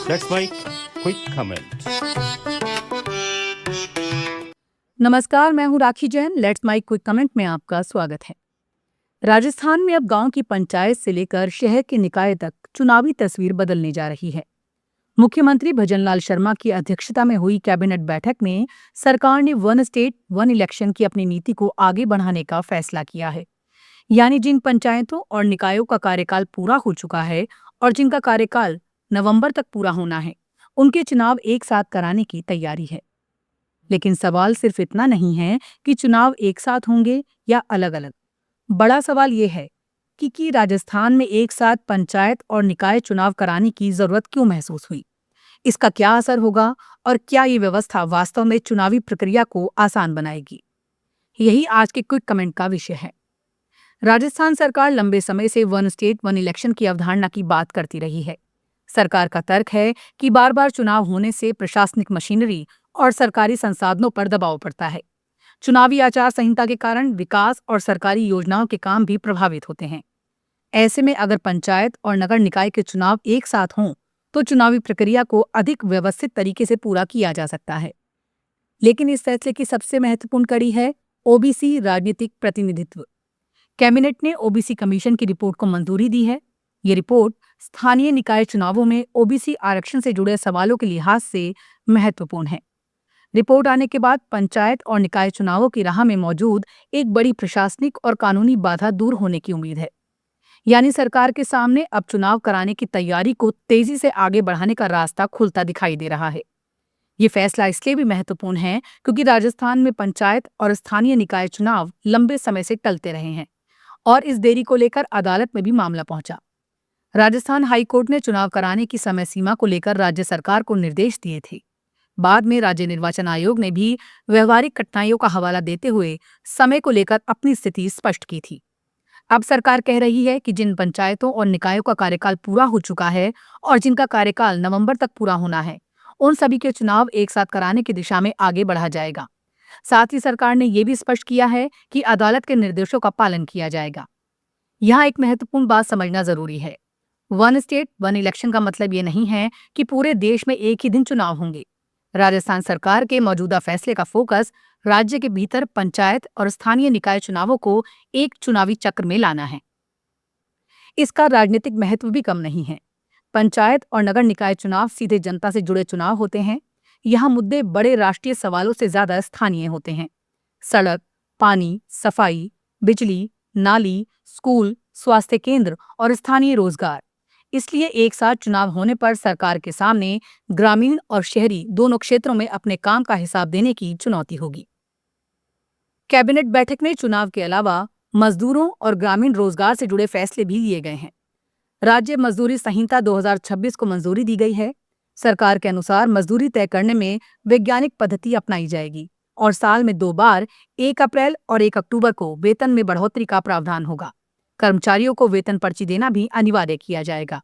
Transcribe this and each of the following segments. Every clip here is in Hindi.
That's my quick comment. नमस्कार, मैं हूं Rakhi Jain. Let's my quick comment में आपका स्वागत है। राजस्थान में अब गांव की पंचायत से लेकर शहर के निकाय तक चुनावी तस्वीर बदलने जा रही है। मुख्यमंत्री भजनलाल शर्मा की अध्यक्षता में हुई कैबिनेट बैठक में सरकार ने वन स्टेट वन इलेक्शन की अपनी नीति को आगे बढ़ाने का फैसला किया है। यानी जिन पंचायतों और निकायों का कार्यकाल पूरा हो चुका है और जिनका कार्यकाल नवंबर तक पूरा होना है, उनके चुनाव एक साथ कराने की तैयारी है। लेकिन सवाल सिर्फ इतना नहीं है कि चुनाव एक साथ होंगे या अलग अलग। बड़ा सवाल ये है कि राजस्थान में एक साथ पंचायत और निकाय चुनाव कराने की जरूरत क्यों महसूस हुई, इसका क्या असर होगा और क्या ये व्यवस्था वास्तव में चुनावी प्रक्रिया को आसान बनाएगी। यही आज के क्विक कमेंट का विषय है। राजस्थान सरकार लंबे समय से वन स्टेट वन इलेक्शन की अवधारणा की बात करती रही है। सरकार का तर्क है कि बार बार चुनाव होने से प्रशासनिक मशीनरी और सरकारी संसाधनों पर दबाव पड़ता है। चुनावी आचार संहिता के कारण विकास और सरकारी योजनाओं के काम भी प्रभावित होते हैं। ऐसे में अगर पंचायत और नगर निकाय के चुनाव एक साथ हों तो चुनावी प्रक्रिया को अधिक व्यवस्थित तरीके से पूरा किया जा सकता है। लेकिन इस फैसले की सबसे महत्वपूर्ण कड़ी है ओबीसी राजनीतिक प्रतिनिधित्व। कैबिनेट ने ओबीसी कमीशन की रिपोर्ट को मंजूरी दी है। ये रिपोर्ट स्थानीय निकाय चुनावों में ओबीसी आरक्षण से जुड़े सवालों के लिहाज से महत्वपूर्ण है। रिपोर्ट आने के बाद पंचायत और निकाय चुनावों की राह में मौजूद एक बड़ी प्रशासनिक और कानूनी बाधा दूर होने की उम्मीद है। यानी सरकार के सामने अब चुनाव कराने की तैयारी को तेजी से आगे बढ़ाने का रास्ता खुलता दिखाई दे रहा है। ये फैसला इसलिए भी महत्वपूर्ण है क्योंकि राजस्थान में पंचायत और स्थानीय निकाय चुनाव लंबे समय से टलते रहे हैं और इस देरी को लेकर अदालत में भी मामला पहुंचा। राजस्थान हाईकोर्ट ने चुनाव कराने की समय सीमा को लेकर राज्य सरकार को निर्देश दिए थे। बाद में राज्य निर्वाचन आयोग ने भी व्यवहारिक कठिनाइयों का हवाला देते हुए समय को लेकर अपनी स्थिति स्पष्ट की थी। अब सरकार कह रही है कि जिन पंचायतों और निकायों का कार्यकाल पूरा हो चुका है और जिनका कार्यकाल नवंबर तक पूरा होना है, उन सभी के चुनाव एक साथ कराने की दिशा में आगे बढ़ा जाएगा। साथ ही सरकार ने यह भी स्पष्ट किया है कि अदालत के निर्देशों का पालन किया जाएगा। यहाँ एक महत्वपूर्ण बात समझना जरूरी है। वन स्टेट वन इलेक्शन का मतलब ये नहीं है कि पूरे देश में एक ही दिन चुनाव होंगे। राजस्थान सरकार के मौजूदा फैसले का फोकस राज्य के भीतर पंचायत और स्थानीय निकाय चुनावों को एक चुनावी चक्र में लाना है। इसका राजनीतिक महत्व भी कम नहीं है। पंचायत और नगर निकाय चुनाव सीधे जनता से जुड़े चुनाव होते हैं। यहाँ मुद्दे बड़े राष्ट्रीय सवालों से ज्यादा स्थानीय होते हैं। सड़क, पानी, सफाई, बिजली, नाली, स्कूल, स्वास्थ्य केंद्र और स्थानीय रोजगार। इसलिए एक साथ चुनाव होने पर सरकार के सामने ग्रामीण और शहरी दोनों क्षेत्रों में अपने काम का हिसाब देने की चुनौती होगी। कैबिनेट बैठक में चुनाव के अलावा मजदूरों और ग्रामीण रोजगार से जुड़े फैसले भी लिए गए हैं। राज्य मजदूरी संहिता 2026 को मंजूरी दी गई है। सरकार के अनुसार मजदूरी तय करने में वैज्ञानिक पद्धति अपनाई जाएगी और साल में 2 बार 1 अप्रैल और 1 अक्टूबर को वेतन में बढ़ोतरी का प्रावधान होगा। कर्मचारियों को वेतन पर्ची देना भी अनिवार्य किया जाएगा।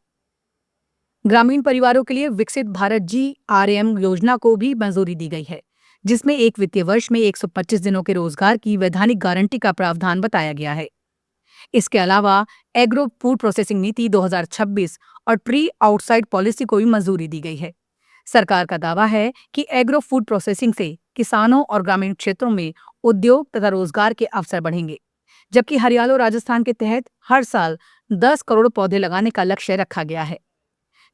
ग्रामीण परिवारों के लिए विकसित भारत GRAM योजना को भी मंजूरी दी गई है, जिसमें एक वित्तीय वर्ष में 125 दिनों के रोजगार की वैधानिक गारंटी का प्रावधान बताया गया है। इसके अलावा एग्रो फूड प्रोसेसिंग नीति 2026 और ट्री आउटसाइड पॉलिसी को भी मंजूरी दी गई है। सरकार का दावा है कि एग्रो फूड प्रोसेसिंग से किसानों और ग्रामीण क्षेत्रों में उद्योग तथा रोजगार के अवसर बढ़ेंगे, जबकि हरियाणा राजस्थान के तहत हर साल 10 करोड़ पौधे लगाने का लक्ष्य रखा गया है।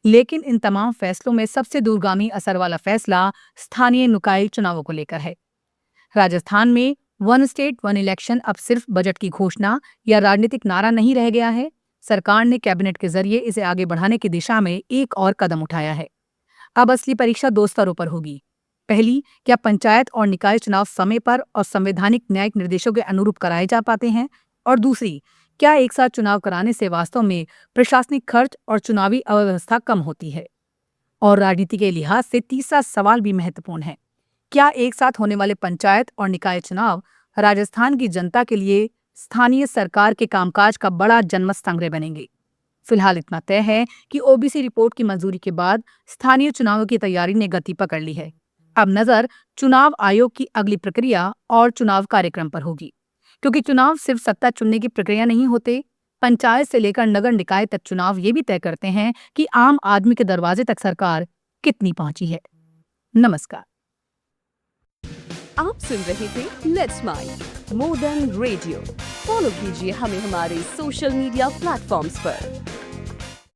लेकिन इन तमाम फैसलों में सबसे दूरगामी असर वाला फैसला स्थानीय निकाय चुनावों को लेकर है। राजस्थान में वन स्टेट वन इलेक्शन अब सिर्फ बजट की घोषणा या राजनीतिक नारा नहीं रह गया है। सरकार ने कैबिनेट के जरिए इसे आगे बढ़ाने की दिशा में एक और कदम उठाया है। अब असली परीक्षा 2 स्तरों पर होगी। पहली, क्या पंचायत और निकाय चुनाव समय पर और संवैधानिक न्यायिक निर्देशों के अनुरूप कराए जा पाते हैं, और दूसरी, क्या एक साथ चुनाव कराने से वास्तव में प्रशासनिक खर्च और चुनावी अव्यवस्था कम होती है। और राजनीति के लिहाज से तीसरा सवाल भी महत्वपूर्ण है। क्या एक साथ होने वाले पंचायत और निकाय चुनाव राजस्थान की जनता के लिए स्थानीय सरकार के कामकाज का बड़ा जनमत संग्रह बनेंगे। फिलहाल इतना तय है कि ओबीसी रिपोर्ट की मंजूरी के बाद स्थानीय चुनावों की तैयारी ने गति पकड़ ली है। अब नजर चुनाव आयोग की अगली प्रक्रिया और चुनाव कार्यक्रम पर होगी, क्योंकि चुनाव सिर्फ सत्ता चुनने की प्रक्रिया नहीं होते। पंचायत से लेकर नगर निकाय तक चुनाव ये भी तय करते हैं कि आम आदमी के दरवाजे तक सरकार कितनी पहुंची है। नमस्कार। आप सुन रहे थे let's mic more than radio. Follow कीजिए हमें हमारे सोशल मीडिया प्लेटफॉर्म्स पर।